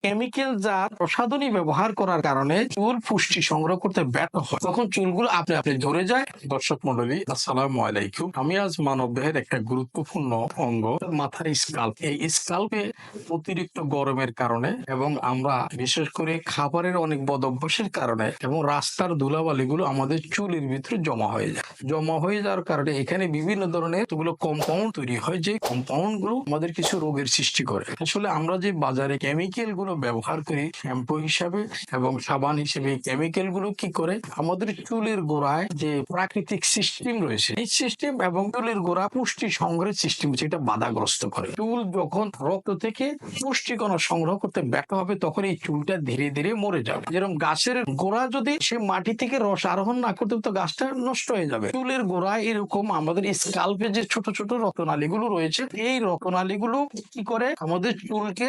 Chemical জাত প্রসাধনী ব্যবহার করার কারণে চুল পুষ্টি সংগ্রহ করতে ব্যর্থ হয়, তখন চুলগুলো আপনি আপনি ঝরে যায়। দর্শক মন্ডলী, আসসালামু আলাইকুম। আমি আজ মানব দেহের একটা গুরুত্বপূর্ণ অঙ্গ মাথার স্কাল্প। এই স্কাল্পে অতিরিক্ত গরমের কারণে এবং আমরা বিশেষ করে খাবারের অনেক বদ অভ্যাসের কারণে এবং রাস্তার ধুলাবালিগুলো আমাদের চুলের ভিতরে জমা হয়ে যায়। জমা হয়ে যাওয়ার কারণে এখানে বিভিন্ন ধরনের কম্পাউন্ড তৈরি হয়, যে কম্পাউন্ড গুলো আমাদের কিছু রোগের সৃষ্টি করে। আসলে আমরা যে বাজারে কেমিক্যাল গুলো ব্যবহার করি শ্যাম্পু হিসাবে এবং সাবান হিসেবে, কেমিক্যাল গুলো কি করে আমাদের চুলের গোড়ায় যে প্রাকৃতিক সিস্টেম রয়েছে, এই সিস্টেম এবং চুলের গোড়া পুষ্টি সংগ্রহের সিস্টেম, যেটা বাধাগ্রস্ত করে। চুল যখন রক্ত থেকে পুষ্টিকণা সংগ্রহ করতে ব্যর্থ হবে, তখন এই চুলটা ধীরে ধীরে মরে যাবে। যেরকম গাছের গোড়া যদি সে মাটি থেকে রস আরোহণ না করতে, তো গাছটা নষ্ট হয়ে যাবে। চুলের গোড়ায় এরকম আমাদের স্কাল্পে যে ছোট ছোট রক্তনালী গুলো রয়েছে, এই রক্তনালী গুলো কি করে আমাদের চুলকে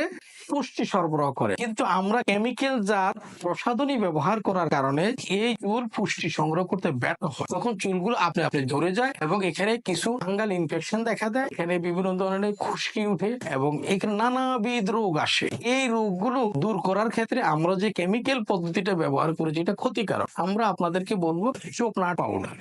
পুষ্টি সরবরাহ করে। কিন্তু আমরা কেমিক্যাল জাত প্রসাধনী ব্যবহার করার কারণে এই চুল পুষ্টি সংগ্রহ করতে ব্যর্থ হয়, তখন চুলগুলো আপনি আপনি ঝরে যায় এবং এখানে কিছু ফাঙ্গাল ইনফেকশন দেখা দেয়। এখানে বিভিন্ন ধরনের খুশকি উঠে এবং এখানে নানাবিধ রোগ আসে। এই রোগগুলো দূর করার ক্ষেত্রে আমরা যে কেমিক্যাল পদ্ধতিটা ব্যবহার করি, যেটা ক্ষতিকারক, আমরা আপনাদেরকে বলবো চোপনাট পাউডার,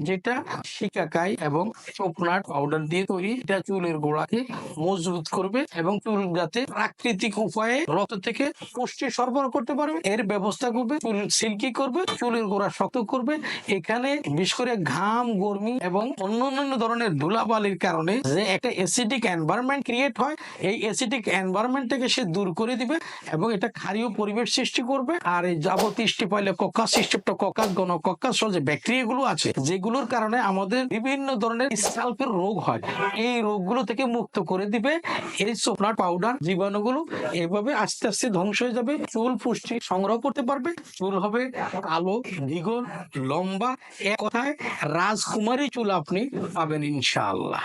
যেটা শিকাকাই এবং চোপনাট পাউডার দিয়ে তৈরি। এটা চুলের গোড়াকে মজবুত করবে এবং চুল যাতে প্রাকৃতিক উপায়ে রক্ত থেকে পুষ্টি সরবরাহ করতে পারবে এর ব্যবস্থা করবে। চুল সিল্কি করবে, চুলের গোড়া শক্ত করবে। এখানে বিশেষ করে ঘাম, গরমি এবং অন্যান্য ধরনের ধুলাবালির কারণে যে একটা অ্যাসিডিক এনভায়রনমেন্ট ক্রিয়েট হয়, এই অ্যাসিডিক এনভায়রনমেন্টটাকে সে দূর করে দিবে এবং এটা ক্ষারীয় পরিবেশ সৃষ্টি করবে। আর এই যাবতীয় স্টিপাইলোকক্কাস, স্ট্রেপ্টোকক্কাস, গনোকক্কাস যে ব্যাকটেরিয়া গুলো আছে, যেগুলোর কারণে আমাদের বিভিন্ন ধরনের স্কাল্পের রোগ হয়, এই রোগগুলো থেকে মুক্ত করে দিবে এই চোপনাট পাউডার। জীবাণুগুলো এভাবে আস্তে আস্তে ধ্বংস হয়ে যাবে। চুল পুষ্টি সংগ্রহ করতে পারবে, চুল হবে কালো, দ্বিগুণ, লম্বা, এক কথায় রাজকুমারী চুল আপনি পাবেন ইনশাআল্লাহ।